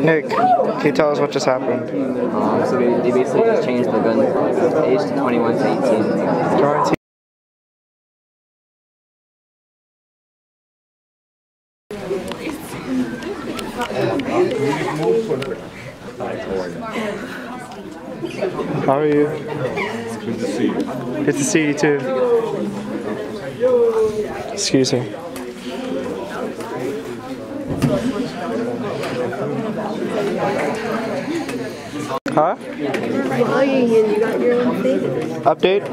Nick, can you tell us what just happened? So they basically just changed the gun age to 21 to 18. How are you? It's good to see you. Good to see you too. Excuse me. Huh? Vlogging and you got your own thing. Update?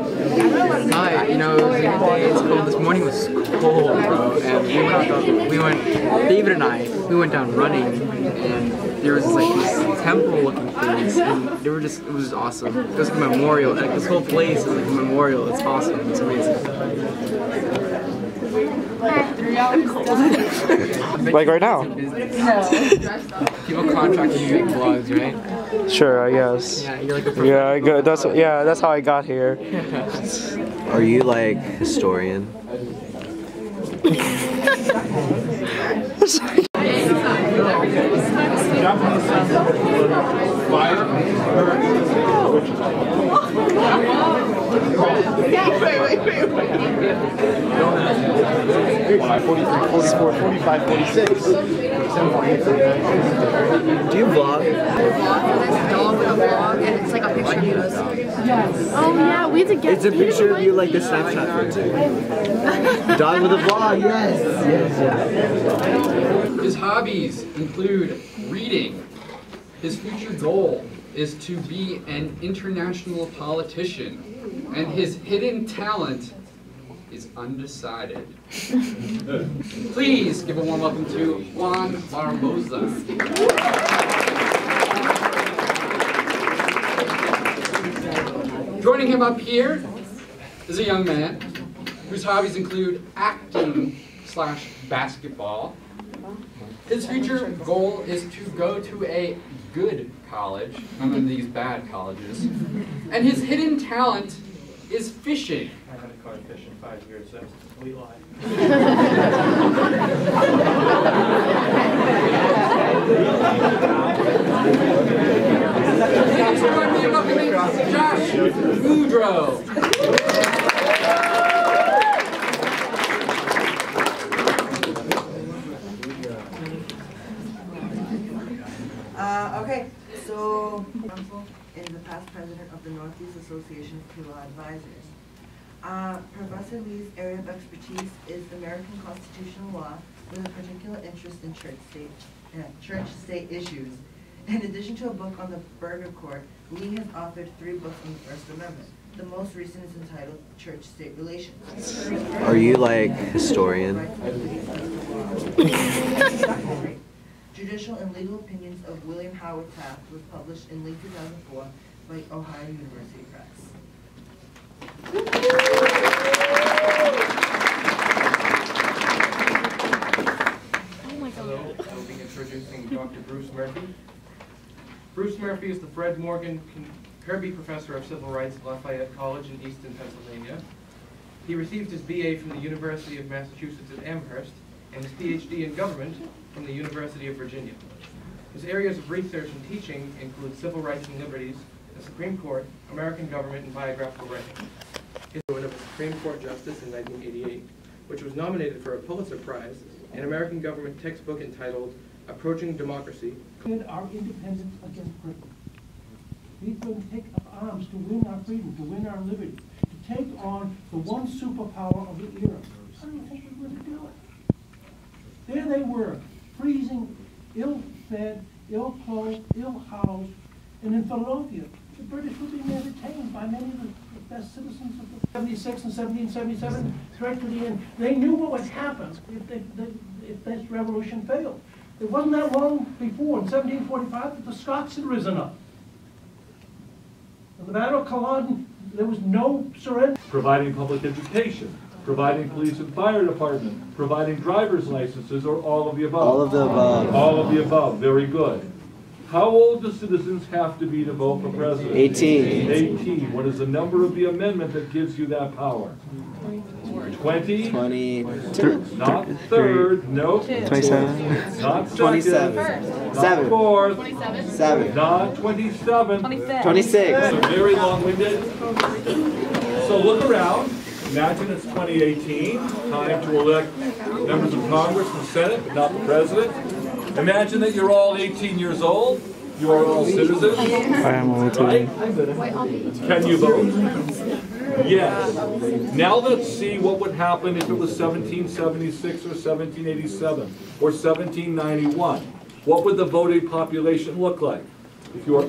Hi, you know, it's cold. This morning was cold, bro. And David and I, we went down running, and there was like these temple-looking things, and they were just, it was awesome. It was like a memorial. Like this whole place is like a memorial. It's awesome. It's amazing. I'm cold. Like right now? People contract you to make vlogs, right? Sure, I guess. Yeah, you're like a that's how I got here. Are you like historian? Wait. 43, 44, 45, 46. Do you vlog? Dog with a vlog and it's like a picture of us. Yes. Oh yeah, we had to get. It's a picture of you like the Snapchat photo. Dog with a vlog, yes. His hobbies include reading. His future goal is to be an international politician. And his hidden talent is undecided. Please give a warm welcome to Juan Barboza. Joining him up here is a young man whose hobbies include acting/basketball. His future goal is to go to a good college, none of these bad colleges. And his hidden talent is fishing. I haven't caught a fish in 5 years, that's a complete lie. Please join me in welcoming Josh Boudreaux. Okay, so Council is the past president of the Northeast Association of Law Advisors. Professor Lee's area of expertise is American constitutional law with a particular interest in church-state issues. In addition to a book on the Burger Court, Lee has authored 3 books on the First Amendment. The most recent is entitled Church-State Relations. Are you like historian? Judicial and Legal Opinions of William Howard Taft was published in late 2004 by Ohio University Press. Oh my God. Hello, I'll be introducing Dr. Bruce Murphy. Bruce Murphy is the Fred Morgan Kirby Professor of Civil Rights at Lafayette College in Easton, Pennsylvania. He received his BA from the University of Massachusetts at Amherst and his PhD in government from the University of Virginia. His areas of research and teaching include civil rights and liberties, the Supreme Court, American government, and biographical writing. He was a Supreme Court Justice in 1988, which was nominated for a Pulitzer Prize, an American government textbook entitled Approaching Democracy. Our independence against Britain. We've been to take up arms to win our freedom, to win our liberty, to take on the one superpower of the era. How do you think we were going to do it? There they were, freezing, ill-fed, ill-clothed, ill-housed, and in Philadelphia, the British were being entertained by many of the best citizens of the 76 and 1777 threat to the end. They knew what would happen if this revolution failed. It wasn't that long before, in 1745, that the Scots had risen up. In the Battle of Culloden, there was no surrender. Providing public education, providing police and fire department, providing driver's licenses, or all of the above? All of the above. All of the above, very good. How old do citizens have to be to vote for president? 18. 18. What is the number of the amendment that gives you that power? 20? 22. Not third, no. 27. Not second. 27. Not 7. fourth. 7. Not 27. 26. So very long-winded. So look around. Imagine it's 2018, time to elect members of Congress and Senate, but not the president. Imagine that you're all 18 years old. You are all citizens. I am only 20. Right? Can you vote? Yes. Now let's see what would happen if it was 1776 or 1787 or 1791. What would the voting population look like? If you are...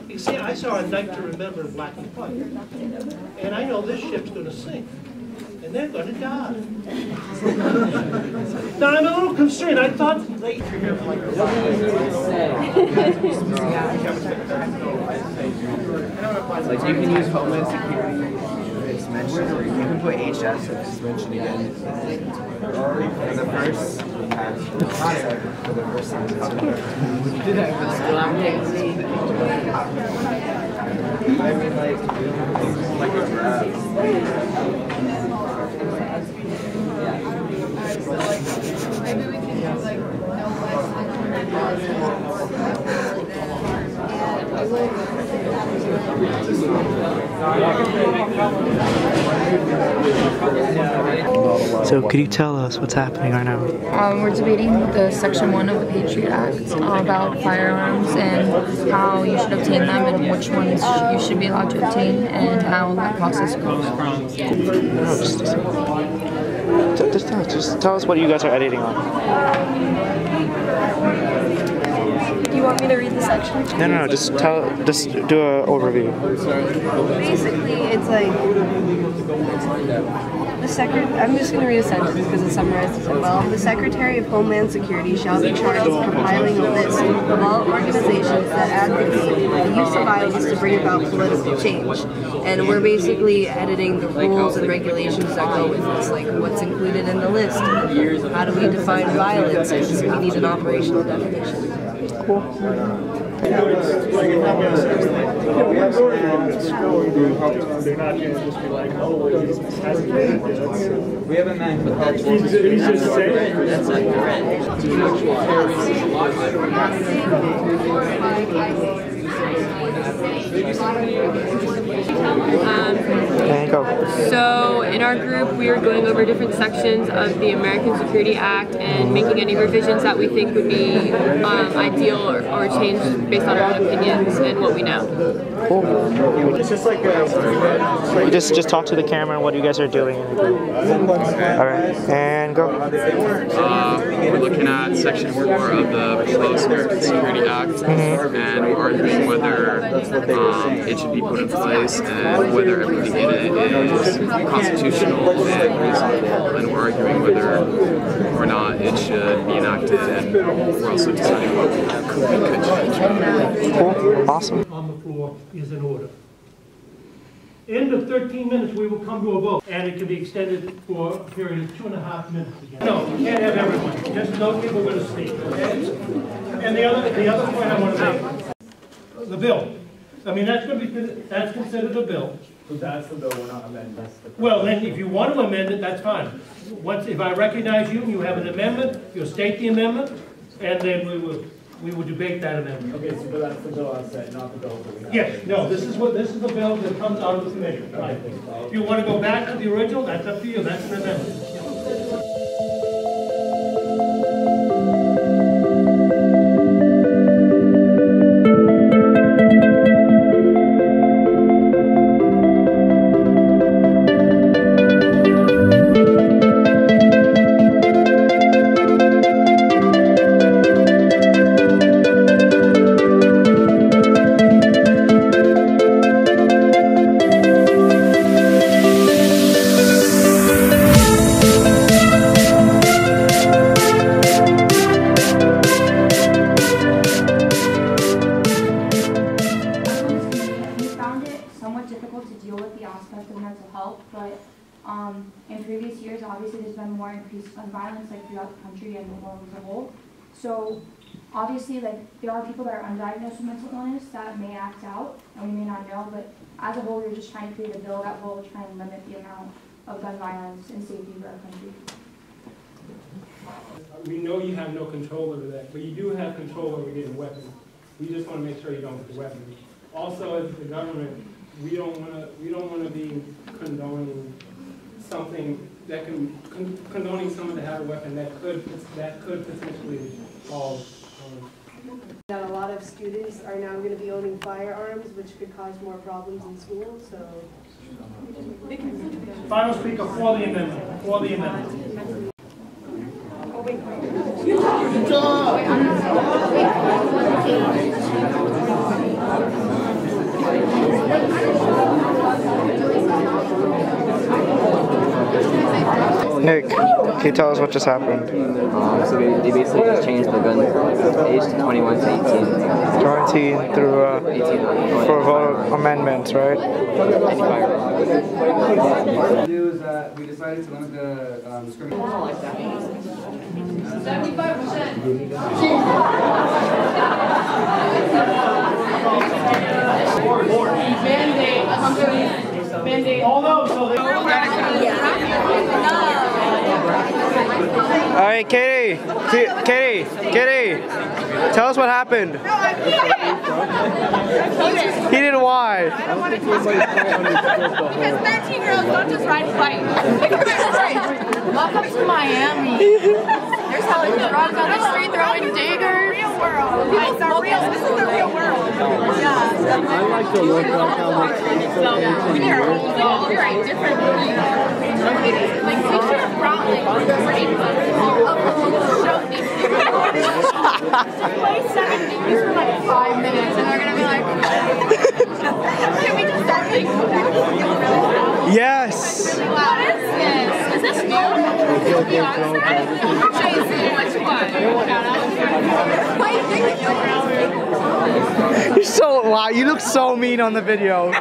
You see, I saw A Night to Remember in black and white, and I know this ship's going to sink, and they're going to die. Now, I'm a little concerned. I thought they... Like you can use Homeland Security, it's mentioned, or you can put HS if it's mentioned again. For the first, for the first sentence. Did that for the school application? I mean, like a graph. Maybe we can do like no less So could you tell us what's happening right now? We're debating the Section 1 of the Patriot Act about firearms and how you should obtain them and which ones you should be allowed to obtain and how that process goes. Just tell us what you guys are editing on. Do you want me to read the section? No, just do an overview. Basically, it's like I'm just going to read a sentence because it summarizes it well. The Secretary of Homeland Security shall be charged with compiling a list of all organizations that advocate the use of violence to bring about political change. And we're basically editing the rules and regulations that go with this, like what's included in the list. How do we define violence? Because we need an operational definition. Cool. They're not going to just be like, oh, this hasn't been. We have a man with that. He's just saying. That's like So in our group, we are going over different sections of the American Security Act and making any revisions that we think would be ideal or changed based on our own opinions and what we know. Cool. It's just like You just talk to the camera and what you guys are doing in the group. Alright, and go. We're looking at Section 4 of the proposed American Security Act, and we're arguing whether it should be put in place and whether everything in it is constitutional and reasonable, and we're arguing whether or not it should be enacted, and we're also deciding what we could change. Cool, awesome. On the floor is in order. End of 13 minutes, we will come to a vote, and it can be extended for a period of 2.5 minutes again. No, we can't have everyone. Just those people are going to speak, okay? And the other point I want to make, the bill. I mean, that's considered a bill. So that's the bill, we're not amending. Well, then, if you want to amend it, that's fine. If I recognize you, you have an amendment, you'll state the amendment, and then we will debate that amendment. Okay, so that's the bill I said, not the bill that we have. Yes, no, this is the bill that comes out of the committee. Right. If you want to go back to the original, that's up to you. That's an amendment. In previous years, obviously, there's been more increased gun violence, like throughout the country and the world as a whole. So Obviously, like, there are people that are undiagnosed with mental illness that may act out, and we may not know, but as a whole, we're just trying to create a bill that will try and limit the amount of gun violence and safety for our country. We know you have no control over that, but you do have control over getting weapons. We just want to make sure you don't get the weapons. Also, as the government, we don't want to be condoning something that condoning someone to have a weapon that could potentially cause. That a lot of students are now going to be owning firearms, which could cause more problems in school. So, Final speaker for the amendment. For the amendment. Nick, can you tell us what just happened? So they basically just changed the gun age to 21 to 18. 18 through for vote amendments, right? Any firearm. What we do is that we decided to limit the discrimination. 75%. Mandate. Although, so they All right, Katie, tell us what happened. He didn't why. Because 13-year-olds don't just ride bikes. Welcome to Miami. There's how many drugs on the street throwing daggers. Real world. This is the real world. Yeah. I like to look up how much. You're a different movie. Like, picture of Brown, like, rape play 7 movies for like 5 minutes, and they're gonna be like, can we just start making Yes. What is this? Is this new? Which one? You're so wow. You look so mean on the video.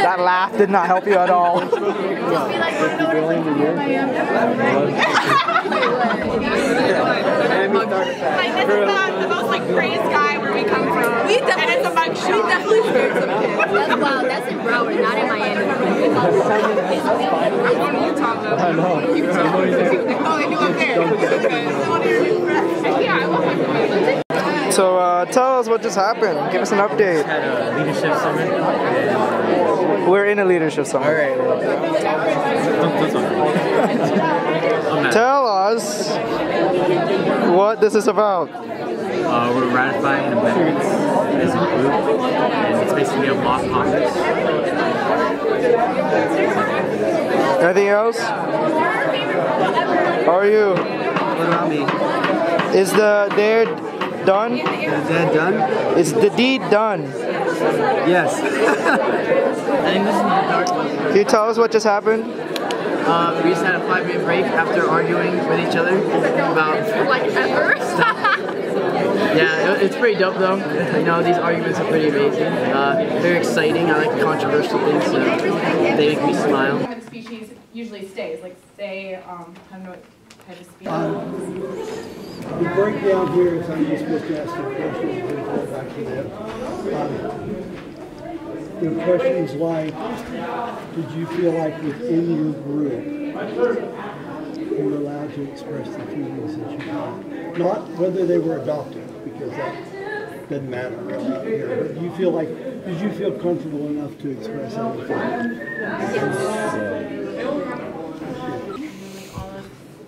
That laugh did not help you at all. Just be like, I Like, this is the most like praised guy where we come from. And it's a mug shot. We definitely shared some kids. That's wild. That's in Broward, not in Miami. What are you talking about? I know. Oh, you up there. Yeah, I love my So tell us what just happened. Give us an update. Had a leadership summit. We're in a leadership summit. All right. Tell us what this is about. We're ratifying amendments as a group, and it's basically a mock Congress. Anything else? How are you? What about me? Is the deed done? Is that done? Is the deed done? Yes. Can you tell us what just happened? We just had a 5-minute break after arguing with each other about like ever. Yeah, it's pretty dope though. You know, these arguments are pretty amazing. They're exciting. I like controversial things, so they make me smile. The species usually stays, like stay, I don't know what type of species. The breakdown here is I'm just supposed to ask some questions and go back to that. The questions like, did you feel like within your group you were allowed to express the feelings that you had? Not whether they were adopted, because that doesn't matter really here, but do you feel like, did you feel comfortable enough to express everything?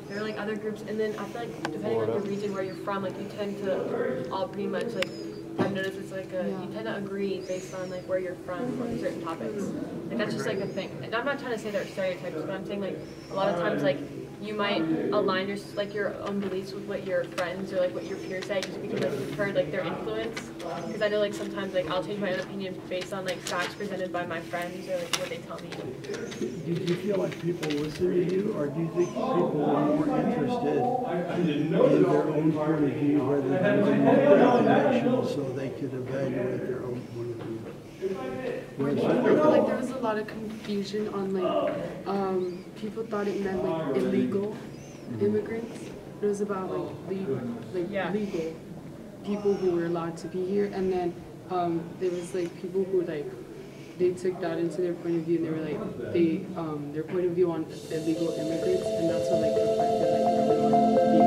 There are like other groups, and then I feel like depending on the region where you're from, like you tend to all pretty much like, I've noticed it's like you tend to agree based on like where you're from on certain topics. Like that's just like a thing. And I'm not trying to say they're stereotypes, but I'm saying like a lot of times like you might align your own beliefs with what your friends or like what your peers say just because like you've heard like their influence. Because I know like sometimes like I'll change my own opinion based on like facts presented by my friends or like what they tell me. Did you feel like people listen to you, or do you think people were more interested in their own point of view rather than more information so they could evaluate their own point of view? I feel like there was a lot of confusion on like people thought it meant like illegal immigrants, It was about legal people who were allowed to be here, and then there was people who they took that into their point of view, and they were their point of view on illegal immigrants, and that's what affected everyone being